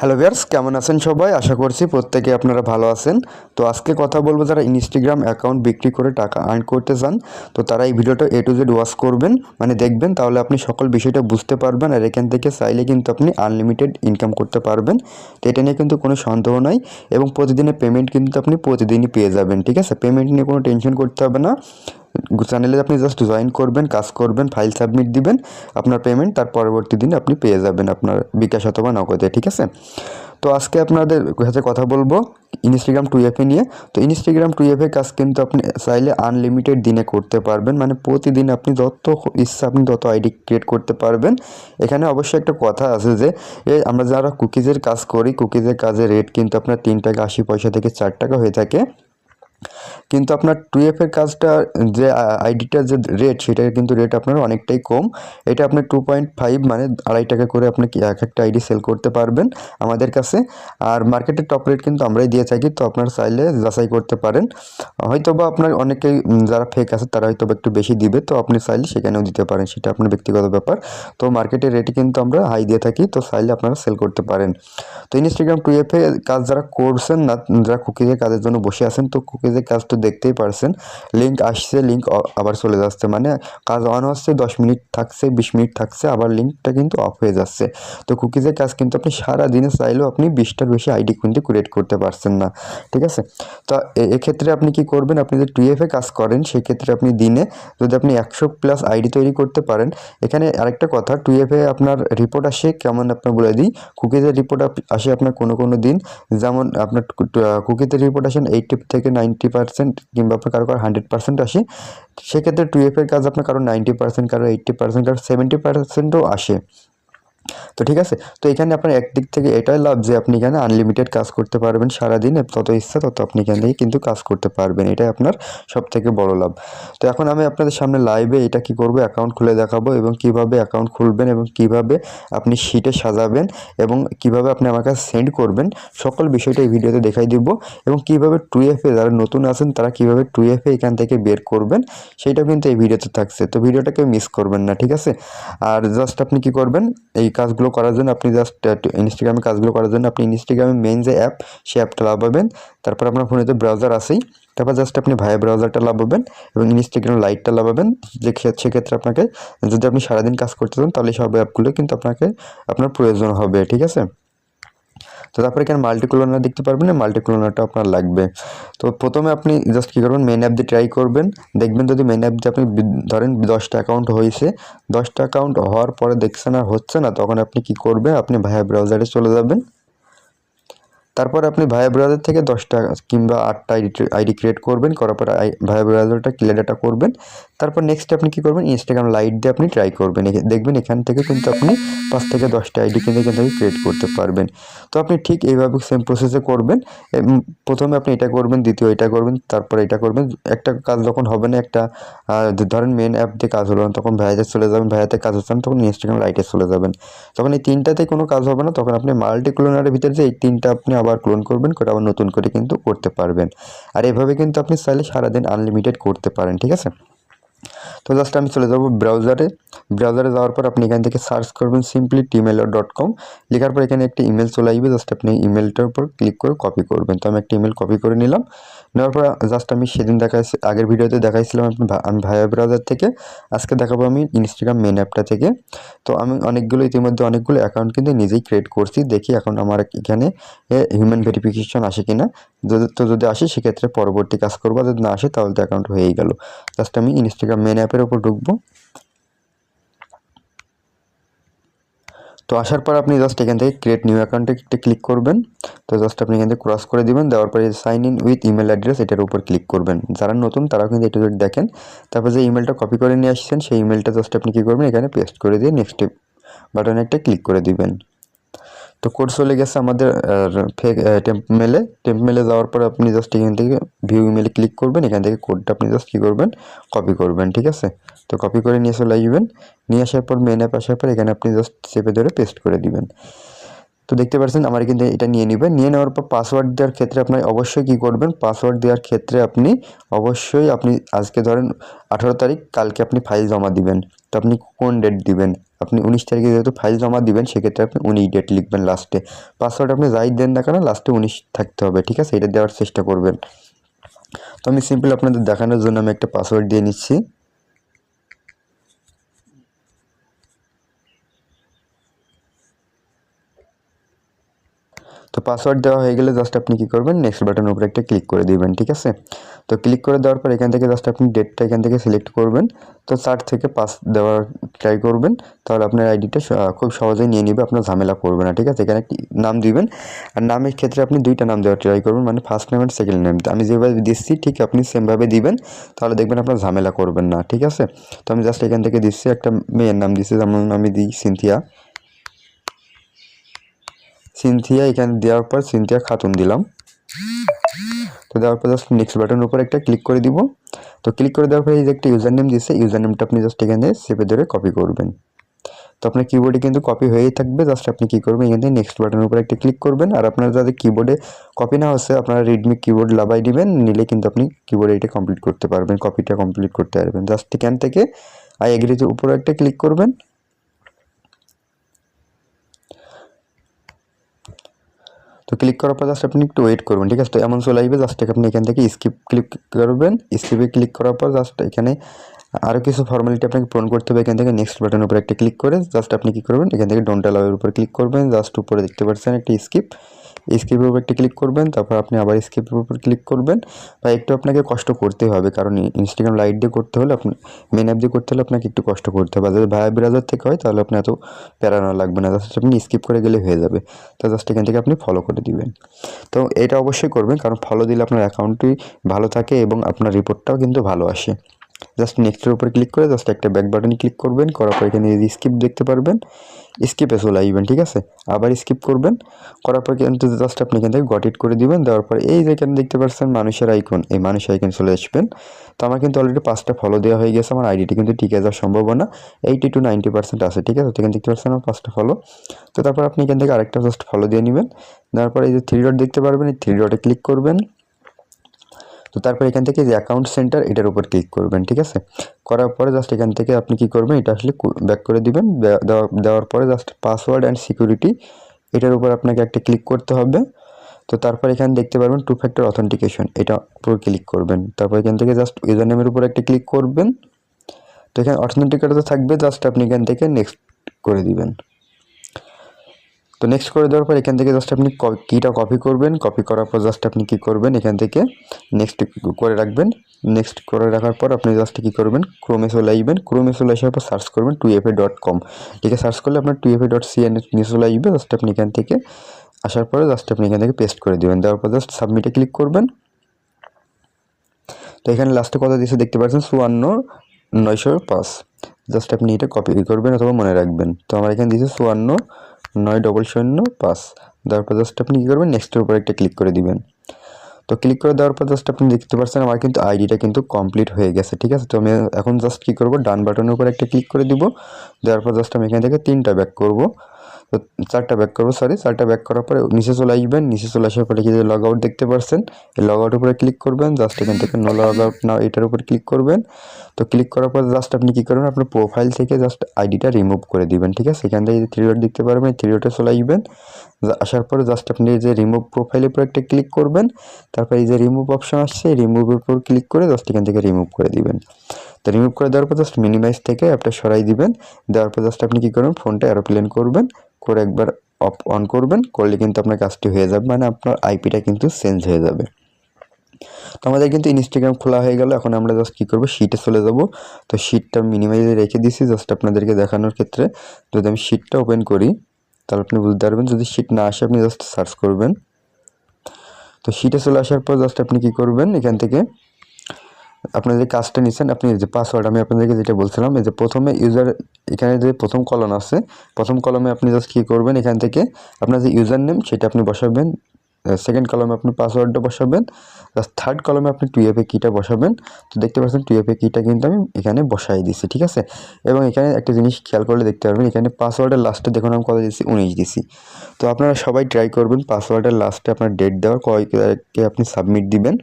Hello viewers, কেমন আছেন সবাই? আশা করছি প্রত্যেকে আপনারা ভালো আছেন। তো আজকে কথা বলবো যারা ইনস্টাগ্রাম অ্যাকাউন্ট বিক্রি করে টাকা আর্ন করতে চান, তো তারা এই ভিডিওটা A to Z ওয়াচ করবেন, মানে দেখবেন, তাহলে আপনি সকল বিষয়টা বুঝতে পারবেন। আর এখান থেকে চাইলে কিন্তু আপনি আনলিমিটেড ইনকাম করতে পারবেন। তো এটা নিয়ে কিন্তু কোনো সন্দেহ নাই, এবং প্রতিদিনের পেমেন্ট কিন্তু আপনি প্রতিদিনই পেয়ে যাবেন। ঠিক আছে, পেমেন্ট নিয়ে কোনো টেনশন করতে হবে না। চ্যানেলে আপনি জাস্ট জয়েন করবেন, কাজ করবেন, ফাইল সাবমিট দিবেন, আপনার পেমেন্ট তার পরবর্তী দিন আপনি পেয়ে যাবেন আপনার বিকাশ অথবা নগদে। ঠিক আছে, তো আজকে আপনাদের সাথে কথা বলবো ইনস্টাগ্রাম 2FA নিয়ে। তো ইনস্টাগ্রাম 2FA কাজ কিন্তু আপনি চাইলে আনলিমিটেড দিনে করতে পারবেন, মানে প্রতিদিন আপনি যত ইচ্ছা আপনি তত আইডি ক্রিয়েট করতে পারবেন। এখানে অবশ্যই একটা কথা আছে যে আমরা যারা কুকিজের কাজ করি, কুকিজের কাজের রেট কিন্তু আপনার 3 টাকা 80 পয়সা থেকে 4 টাকা হয়ে থাকে। কিন্তু আপনার 2FA কাজটা যে আইডিটার যে রেট, সেটার কিন্তু রেট আপনার অনেকটাই কম। এটা আপনার 2.5 মানে 2.5 টাকা করে আপনি এক একটা আইডি সেল করতে পারবেন আমাদের কাছে। আর মার্কেটের টপ রেট কিন্তু আমরাই দিয়ে থাকি, তো আপনারা চাইলে যাচাই করতে পারেন। হয়তোবা আপনার অনেকেই যারা ফেক আছে তারা হয়তো একটু বেশি দিবে, তো আপনি চাইলে সেখানেও দিতে পারেন, সেটা আপনার ব্যক্তিগত ব্যাপার। তো মার্কেটের রেটে কিন্তু আমরা হাই দিয়ে থাকি, তো চাইলে আপনারা সেল করতে পারেন। তো ইনস্টাগ্রাম 2FA কাজ যারা করছেন না, যারা কুকিজের কাজের জন্য বসে আছেন, তো কুকিজের কাজ তো দেখতেই পারছেন, লিঙ্ক আসছে, লিঙ্ক আবার চলে যাচ্ছে, মানে কাজ অন হচ্ছে, 10 মিনিট থাকছে, 20 মিনিট থাকছে, আবার লিঙ্কটা কিন্তু অফ হয়ে যাচ্ছে। তো কুকিজের কাজ কিন্তু আপনি সারা দিনে চাইলেও আপনি 20টার বেশি আইডি কিন্তু ক্রিয়েট করতে পারছেন না। ঠিক আছে, তো এক্ষেত্রে আপনি কি করবেন, আপনি যে 2FA কাজ করেন সেক্ষেত্রে আপনি দিনে যদি আপনি 100+ আইডি তৈরি করতে পারেন। এখানে আরেকটা কথা, 2FA আপনার রিপোর্ট আসে কেমন আপনার বলে দিই। কুকিজের রিপোর্ট আসে আপনার কোনো দিন, যেমন আপনার কুকিজের রিপোর্ট আসেন 80 থেকে 90%, কিংবা আপনার কারো 100% আসে। সেক্ষেত্রে 2FA কাজ আপনার কারো 90%, কারো 80%, কারো 70%ও আসে। তো ঠিক আছে, তো এখানে আপনার একদিক থেকে এটাই লাভ যে আপনি এখানে আনলিমিটেড কাজ করতে পারবেন সারাদিনে, যত ইচ্ছা তত আপনি এখান থেকে কিন্তু কাজ করতে পারবেন, এটাই আপনার সব থেকে বড় লাভ। তো এখন আমি আপনাদের সামনে লাইভে এটা কি করব, অ্যাকাউন্ট খুলে দেখাবো, এবং কিভাবে অ্যাকাউন্ট খুলবেন, এবং কিভাবে আপনি শিটে সাজাবেন, এবং কিভাবে আপনি আমার কাছে সেন্ড করবেন, সকল বিষয়টা এই ভিডিওতে দেখাই দিব। এবং কিভাবে 2FA যারা নতুন আছেন তারা কিভাবে 2FA এখান থেকে বের করবেন, সেইটাও কিন্তু এই ভিডিওতে থাকছে। তো ভিডিওটাকে মিস করবেন না, ঠিক আছে। আর জাস্ট আপনি কি করবেন, এই কাজগুলো করার জন্য আপনি জাস্ট ইনস্টাগ্রামে কাজগুলো করার জন্য আপনি ইনস্টাগ্রামে মেইন যে অ্যাপ, সেই অ্যাপটা লাগাবেন। তারপর আপনার ফোনে তো ব্রাউজার আছেই, তারপর জাস্ট আপনি ভায়া ব্রাউজারটা লাগাবেন এবং ইনস্টাগ্রাম লাইটটা লাগাবেন। যে সেক্ষেত্রে আপনাকে, যদি আপনি সারাদিন কাজ করতে চান, তাহলে সব অ্যাপগুলো কিন্তু আপনার প্রয়োজন হবে। ঠিক আছে, তো তারপরে এখানে মাল্টিক্লোনার দেখতে পারবেন, মাল্টিক্লোনারটা আপনার লাগবে। তো প্রথমে আপনি জাস্ট কী করবেন, মেন অ্যাপ দিয়ে ট্রাই করবেন, দেখবেন যদি মেন অ্যাপ দিয়ে আপনি ধরেন 10টা অ্যাকাউন্ট হয়েছে, 10টা অ্যাকাউন্ট হওয়ার পরে দেখছেন আর হচ্ছে না, তখন আপনি কি করবেন, আপনি ভায়া ব্রাউজারে চলে যাবেন। তারপর আপনি ভায়া ব্রাউজার থেকে 10টা কিংবা 8টা আইডি ক্রিয়েট করবেন, করার পর ভায়া ব্রাউজারটা ক্লিয়ার ডাটা করবেন। তারপর নেক্সট আপনি কী করবেন, ইনস্টাগ্রাম লাইট দিয়ে আপনি ট্রাই করবেন, দেখবেন এখান থেকে কিন্তু আপনি 5 থেকে 10টা আইডি কিন্তু এখান থেকে ক্রিয়েট করতে পারবেন। তো আপনি ঠিক এইভাবে সেম প্রসেসে করবেন। প্রথমে আপনি এটা করবেন, দ্বিতীয় এটা করবেন, তারপর এটা করবেন। একটা কাজ যখন হবে না, একটা ধরেন মেন অ্যাপ দিয়ে কাজ হলো না, তখন ভায়াতে চলে যাবেন, ভায়াতে কাজ হচ্ছে না, তখন ইনস্টাগ্রাম লাইটে চলে যাবেন। যখন এই তিনটাতে কোনো কাজ হবে না, তখন আপনি মাল্টি ক্লোনারের ভিতরে যে এই তিনটা আপনি আবার ক্লোন করবেন, করে আবার নতুন করে কিন্তু করতে পারবেন। আর এভাবে কিন্তু আপনি চাইলে সারাদিন আনলিমিটেড করতে পারেন। ঠিক আছে, তো জাস্ট আমি চলে যাব ব্রাউজারে। ব্রাউজারে যাওয়ার পর আপনি এখান থেকে সার্চ করবেন simply tmailer.com, লেখার পর এখানে একটি ইমেল চলে আসবে, জাস্ট আপনি ইমেলটার উপর ক্লিক করে কপি করবেন। তো আমি একটা ইমেল কপি করে নিলাম, নেওয়ার পর জাস্ট আমি সেদিন আগের ভিডিওতে দেখাইছিলাম আমি ভায়া ব্রাউজার থেকে, আজকে দেখাবো আমি ইনস্টাগ্রাম মেন অ্যাপটা থেকে। তো আমি ইতিমধ্যে অনেকগুলো অ্যাকাউন্ট কিন্তু নিজেই ক্রিয়েট করছি, দেখি এখন আমার এখানে হিউম্যান ভেরিফিকেশন আসে কিনা। যদি আসে সেক্ষেত্রে পরবর্তী কাজ করবো, যদি না আসে তাহলে তো অ্যাকাউন্ট হয়েই গেল। জাস্ট আমি ইনস্টাগ্রাম মেন অ্যাপের উপর ঢুকবো। তো আসার পর আপনি জাস্ট এখান থেকে ক্রিয়েট নিউ অ্যাকাউন্টে একটা ক্লিক করবেন। তো জাস্ট আপনি এখান থেকে ক্রস করে দিবেন, দেওয়ার পরে sign in with email address এটার উপর ক্লিক করবেন। যারা নতুন তারাও কিন্তু এটা দেখেন। তারপর যে ইমেলটা কপি করে নিয়ে আসছেন, সেই ইমেলটা জাস্ট আপনি কী করবেন, এখানে পেস্ট করে দিয়ে নেক্সট বাটনে একটা ক্লিক করে দিবেন। তো কোড চলে গেছে আমাদের ফেক টেম্প মেলে যাওয়ার পর আপনি জাস্ট এখান থেকে ভিউ ইমেলে ক্লিক করবেন, এখান থেকে কোডটা আপনি জাস্ট কী করবেন, কপি করবেন। ঠিক আছে, তো কপি করে নিয়ে চলে আসবেন, নিয়ে আসার পর মেন অ্যাপ আসার পর এখানে আপনি জাস্ট চেপে ধরে পেস্ট করে দিবেন। তো দেখতে পাচ্ছেন আমার কিন্তু এটা নিয়ে নেবেন। নিয়ে নেওয়ার পর পাসওয়ার্ড দেওয়ার ক্ষেত্রে আপনি অবশ্যই কী করবেন, পাসওয়ার্ড দেওয়ার ক্ষেত্রে আপনি অবশ্যই আজকে ধরেন 18 তারিখ, কালকে আপনি ফাইল জমা দিবেন। তো আপনি কোন ডেট দিবেন? আপনি 19 তারিখে যেহেতু ফাইল জমা দিবেন, সেক্ষেত্রে আপনি 19 ডেট লিখবেন লাস্টে। পাসওয়ার্ড আপনি যাই দেন না কেন লাস্টে 19 থাকতে হবে, ঠিক আছে? এটা দেওয়ার চেষ্টা করবেন। তো আমি সিম্পল আপনাদের দেখানোর জন্য আমি একটা পাসওয়ার্ড দিয়ে নিচ্ছি। তো পাসওয়ার্ড দেওয়া হয়ে গেলে জাস্ট আপনি কী করবেন, নেক্সট বাটনের উপরে একটা ক্লিক করে দিবেন, ঠিক আছে? তো ক্লিক করে দেওয়ার পর এখান থেকে জাস্ট আপনি ডেটটা এখান থেকে সিলেক্ট করবেন। তো 4 থেকে 5 দেওয়ার ট্রাই করবেন, তাহলে আপনার আইডিটা খুব সহজেই নিয়ে নেবে, আপনার ঝামেলা করবে না, ঠিক আছে? এখানে একটি নাম দিবেন, আর নামের ক্ষেত্রে আপনি 2টা নাম দেওয়ার ট্রাই করবেন, মানে ফার্স্ট নেম আর সেকেন্ড নেম। আমি যেভাবে দিচ্ছি ঠিক আপনি সেমভাবে দিবেন, তাহলে দেখবেন আপনার ঝামেলা করবেন না, ঠিক আছে? তো আমি জাস্ট এখান থেকে দিচ্ছি, একটা মেয়ের নাম দিচ্ছি, যেমন আমি দিই সিনথিয়া। এখানে দেওয়ার পর সিনথিয়া খাতুন দিলাম। তো দেওয়ার পর জাস্ট নেক্সট বাটনের উপর একটা ক্লিক করে দিব। তো ক্লিক করে দেওয়ার পরে এই যে একটা ইউজার নেম দিচ্ছে, ইউজার নেমটা আপনি জাস্ট এখানে চেপে ধরে কপি করবেন। তো আপনার কিবোর্ডে কিন্তু কপি হয়েই থাকবে। জাস্ট আপনি কী করবেন, এখান থেকে নেক্সট বাটনের উপর একটা ক্লিক করবেন। আর আপনার যাদের কিবোর্ডে কপি না হচ্ছে, আপনারা রেডমি কিবোর্ড লাগাই দিবেন, নিলে কিন্তু আপনি কিবোর্ডে এটা কমপ্লিট করতে পারবেন, কপিটা কমপ্লিট করতে পারবেন। জাস্ট এখান থেকে আই এগ্রির উপরে একটা ক্লিক করবেন। তো ক্লিক করার পর জাস্ট আপনি একটু ওয়েট করবেন, ঠিক আছে? তো এমন চলে আসবে, জাস্ট আপনি এখান থেকে স্কিপ ক্লিক করবেন। স্কিপে ক্লিক করার পর জাস্ট এখানে আরও কিছু ফর্মালিটি আপনাকে পূরণ করতে হবে। এখান থেকে নেক্সট বাটনের উপর একটা ক্লিক করে জাস্ট আপনি কী করবেন, এখান থেকে ডোন্ট অ্যালাউ এর উপর ক্লিক করবেন। জাস্ট উপরে দেখতে পাচ্ছেন একটা স্কিপের উপর একটা ক্লিক করবেন, তারপর আপনি আবার স্কিপের উপর ক্লিক করবেন। বা একটু আপনাকে কষ্ট করতে হবে, কারণ ইনস্টাগ্রাম লাইট দিয়ে করতে হলে আপনি মেন অ্যাপ দিয়ে করতে হলে আপনাকে একটু কষ্ট করতে হবে। যদি ভায়া ব্রাউজার থেকে হয় তাহলে আপনি এত প্যারানো লাগবে না, জাস্ট আপনি স্কিপ করে গেলে হয়ে যাবে। তো জাস্ট এখান থেকে আপনি ফলো করে দিবেন। তো এটা অবশ্যই করবেন, কারণ ফলো দিলে আপনার অ্যাকাউন্টটি ভালো থাকে এবং আপনার রিপোর্টটাও কিন্তু ভালো আসে। জাস্ট নেক্সটের উপরে ক্লিক করে জাস্ট একটা ব্যাক বাটনে ক্লিক করবেন, করার পর এখানে স্কিপ দেখতে পারবেন, স্কিপে চলে আসবেন, ঠিক আছে? আবার স্কিপ করবেন, করার পর কিন্তু জাস্ট আপনি এখান থেকে গট ইট করে দিবেন। দেওয়ার পর এই যে এখানে দেখতে পাচ্ছেন মানুষের আইকন, এই মানুষের আইকন চলে আসবেন। তো আমার কিন্তু অলরেডি 5টা ফলো দেওয়া হয়ে গেছে, আমার আইডিটি কিন্তু টিকে যাওয়ার সম্ভাবনা 80 to 90% আছে, ঠিক আছে? তো এখানে দেখতে পাচ্ছেন আমার 5টা ফলো। তো তারপর আপনি এখান থেকে আরেকটা জাস্ট ফলো দিয়ে নেবেন। দেওয়ার পর এই যে 3 ডট দেখতে পারবেন, এই 3 ডটে ক্লিক করবেন। তো তারপর এখান থেকে যে অ্যাকাউন্ট সেন্টার এটার উপর ক্লিক করবেন, ঠিক আছে? করার পরে জাস্ট এখান থেকে আপনি কী করবেন, এটা আসলে ব্যাক করে দিবেন। দেওয়ার পরে জাস্ট পাসওয়ার্ড অ্যান্ড সিকিউরিটি এটার উপর আপনাকে একটা ক্লিক করতে হবে। তো তারপর এখানে দেখতে পারবেন 2 ফ্যাক্টর অথেন্টিকেশন, এটা উপর ক্লিক করবেন। তারপর এখান থেকে জাস্ট ইউজার নেমের উপর একটা ক্লিক করবেন। তো এখানে অথেন্টিকেটর তো থাকবে, জাস্ট আপনি এখান থেকে নেক্সট করে দিবেন। তো নেক্সট করে দেওয়ার পর এখান থেকে জাস্ট আপনি কিটা কপি করবেন। কপি করার পর জাস্ট আপনি কী করবেন, এখান থেকে নেক্সট করে রাখবেন। নেক্সট করে রাখার পর আপনি জাস্ট কী করবেন, ক্রোমে চলে আসবেন। ক্রোমে চলে আসার পর সার্চ করবেন 2fa.com, ঠিক আছে? সার্চ করলে আপনার 2fa.cn নিয়ে চলে আসবে। জাস্ট আপনি এখান থেকে আসার পরে জাস্ট আপনি এখান থেকে পেস্ট করে দেবেন। দেওয়ার পর জাস্ট সাবমিটে ক্লিক করবেন। তো এখানে লাস্টে কথা দিয়েছে দেখতে পাচ্ছেন 54905। জাস্ট আপনি এটা কপি করবেন অথবা মনে রাখবেন। তো আমার এখানে দিয়েছে 54905। দেওয়ার পর জাস্ট আপনি কী করবেন, নেক্সটের উপর একটা ক্লিক করে দিবেন। তো ক্লিক করে দেওয়ার পর জাস্ট আপনি দেখতে পাচ্ছেন আমার কিন্তু আইডিটা কিন্তু কমপ্লিট হয়ে গেছে, ঠিক আছে? তো আমি এখন জাস্ট কী করবো, ডান বাটনের উপর একটা ক্লিক করে দিব। দেওয়ার পর জাস্ট আমি এখান থেকে 3টা ব্যাক করবো। তো 4টা ব্যাক করবো, 4টা ব্যাক করার পরে নিচে চলে আসবেন। নিচে চলে আসার পরে কি যে লগ আউট দেখতে পাচ্ছেন, এই লগ আউটের উপরে ক্লিক করবেন। জাস্ট এখান থেকে নো লগ আউট নাও এটার উপর ক্লিক করবেন। তো ক্লিক করার পর জাস্ট আপনি কী করবেন, আপনার প্রোফাইল থেকে জাস্ট আইডিটা রিমুভ করে দিবেন, ঠিক আছে? এখান থেকে 3 ডট দেখতে পারবেন, 3 ডটে চলে আসবেন। আসার পরে জাস্ট আপনি এই যে রিমুভ প্রোফাইলের উপর একটা ক্লিক করবেন। তারপর এই যে রিমুভ অপশন আসছে, রিমুভের উপর ক্লিক করে জাস্ট এখান থেকে রিমুভ করে দিবেন। তো রিমুভ করে দেওয়ার পর জাস্ট মিনিমাইজ থেকে অ্যাপটা সরাই দিবেন। দেওয়ার পর জাস্ট আপনি কী করবেন, ফোনটা এরোপ্লেন করবেন, করে একবার অন করবেন। করলে কিন্তু আপনার কাজটি হয়ে যাবে, মানে আপনার আইপিটা কিন্তু চেঞ্জ হয়ে যাবে। তো আমাদের কিন্তু ইনস্টাগ্রাম খোলা হয়ে গেল। এখন আমরা জাস্ট কী করবো, শিটে চলে যাব। তো শিটটা মিনিমাইজে রেখে দিছি জাস্ট আপনাদেরকে দেখানোর ক্ষেত্রে। যদি আমি শিটটা ওপেন করি তাহলে আপনি বুঝতে পারবেন। যদি শিট না আসে আপনি জাস্ট সার্চ করবেন। তো শিটে চলে আসার পর জাস্ট আপনি কী করবেন, এখান থেকে আপনার যে কাজটা নিচ্ছেন, আপনি যে পাসওয়ার্ড আমি আপনাদেরকে যেটা বলছিলাম, এই যে প্রথমে ইউজার এখানে যে প্রথম কলম আছে, প্রথম কলমে আপনি জাস্ট কী করবেন, এখান থেকে আপনার যে ইউজার নেম সেটা আপনি বসাবেন সেকেন্ড কলমে আপনি পাসওয়ার্ডটা বসাবেন, জাস্ট থার্ড কলমে আপনি 2FA কিটা বসাবেন। তো দেখতে পাচ্ছেন 2FA কিটা কিন্তু আমি এখানে বসাই দিছি, ঠিক আছে। এবং এখানে একটা জিনিস খেয়াল করলে দেখতে পারবেন, এখানে পাসওয়ার্ডের লাস্টে দেখুন আমি কত দিচ্ছি, 19 দিছি। তো আপনারা সবাই ট্রাই করবেন পাসওয়ার্ডের লাস্টে আপনার ডেট দেওয়ার, কয় তারিখে আপনি সাবমিট দিবেন।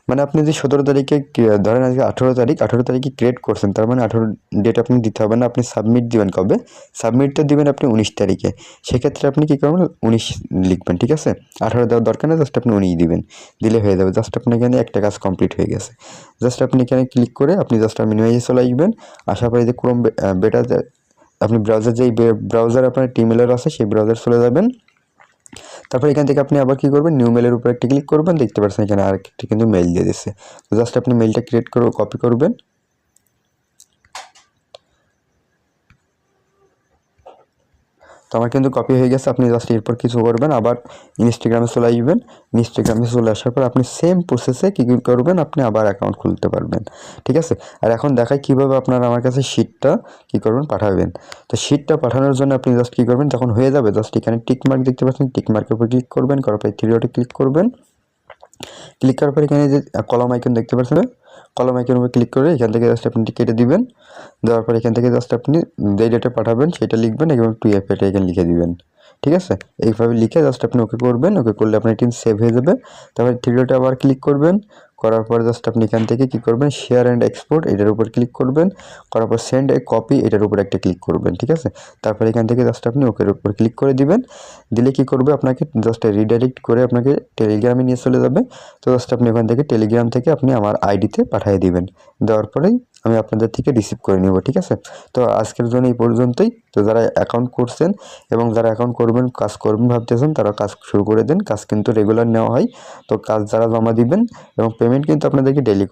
মানে আপনি যদি 17 তারিখে ধরেন আজকে 18 তারিখে ক্রিয়েট করছেন, তার মানে 18 ডেট আপনি দিতে হবে না, আপনি সাবমিট দিবেন কবে, সাবমিটটা দিবেন আপনি 19 তারিখে। সেক্ষেত্রে আপনি কী করবেন, 19 লিখবেন, ঠিক আছে। 18 দেওয়ার দরকার নেই, জাস্ট আপনি 19 দিবেন, দিলে হয়ে যাবে। জাস্ট আপনার এখানে একটা কাজ কমপ্লিট হয়ে গেছে। জাস্ট আপনি এখানে ক্লিক করে আপনি জাস্ট মিনিমাইজে চলে আসবেন। আশা করি যে ক্রোম বেটা আপনি ব্রাউজার যেই ব্রাউজার আপনার টিমেলের আছে সেই ব্রাউজার চলে যাবেন। তারপর এখান থেকে আপনি আবার কী করবেন, নিউ মেলের উপর একটা ক্লিক করবেন, দেখতে পাচ্ছেন এখানে আরেকটি কিন্তু মেল দিয়ে দিচ্ছে। তো জাস্ট আপনি মেলটা ক্রিয়েট করে কপি করবেন। তো আমার কিন্তু কপি হয়ে গেছে। আপনি জাস্ট এরপর কিছু করবেন, আবার ইনস্টাগ্রামে চলে আসবেন। ইনস্টাগ্রামে চলে আসার পর আপনি সেম প্রসেসে কী কী করবেন, আপনি আবার অ্যাকাউন্ট খুলতে পারবেন, ঠিক আছে। আর এখন দেখাই কীভাবে আপনারা আমার কাছে শিটটা কী করবেন, পাঠাবেন। তো শিটটা পাঠানোর জন্য আপনি জাস্ট কী করবেন, যখন হয়ে যাবে জাস্ট এখানে টিকমার্ক দেখতে পাচ্ছেন, টিকমার্কের উপর ক্লিক করবেন, করার পর 3 ডটে ক্লিক করবেন। ক্লিক করার পর এখানে যে কলম আইকন দেখতে পাচ্ছেন, কলম আইকনের উপর ক্লিক করে এখান থেকে জাস্ট আপনি কেটে দিবেন। দেওয়ার পর এখান থেকে জাস্ট আপনি যেই ডেটে পাঠাবেন সেটা লিখবেন এবং 2FA এখানে লিখে দিবেন, ঠিক আছে। এইভাবে লিখে জাস্ট আপনি ওকে করবেন, ওকে করলে আপনার টিম সেভ হয়ে যাবে। তারপরে 3 ডটে আবার ক্লিক করবেন, করার পর জাস্ট আপনি এখান থেকে কী করবেন, শেয়ার অ্যান্ড এক্সপোর্ট এটার উপর ক্লিক করবেন, করার পর সেন্ড এ কপি এটার উপর একটা ক্লিক করবেন, ঠিক আছে। তারপর এখান থেকে জাস্ট আপনি ওকের উপর ক্লিক করে দিবেন। দিলে কী করবে, আপনাকে জাস্ট রিডাইরেক্ট করে আপনাকে টেলিগ্রামে নিয়ে চলে যাবে। তো জাস্ট আপনি ওখান থেকে টেলিগ্রাম থেকে আপনি আমার আইডিতে পাঠিয়ে দিবেন। দেওয়ার পরেই আমি আপনাদের থেকে রিসিভ করে নেব, ঠিক আছে। তো আজকের জন্য এই পর্যন্তই। তো যারা অ্যাকাউন্ট করছেন এবং যারা অ্যাকাউন্ট করবেন, কাজ করবেন ভাবতেছেন, তারা কাজ শুরু করে দেন। কাজ কিন্তু রেগুলার নেওয়া হয়। তো কাজ যারা জমা দিবেন এবং পেমেন্ট কিন্তু আপনাদেরকে ডেইলি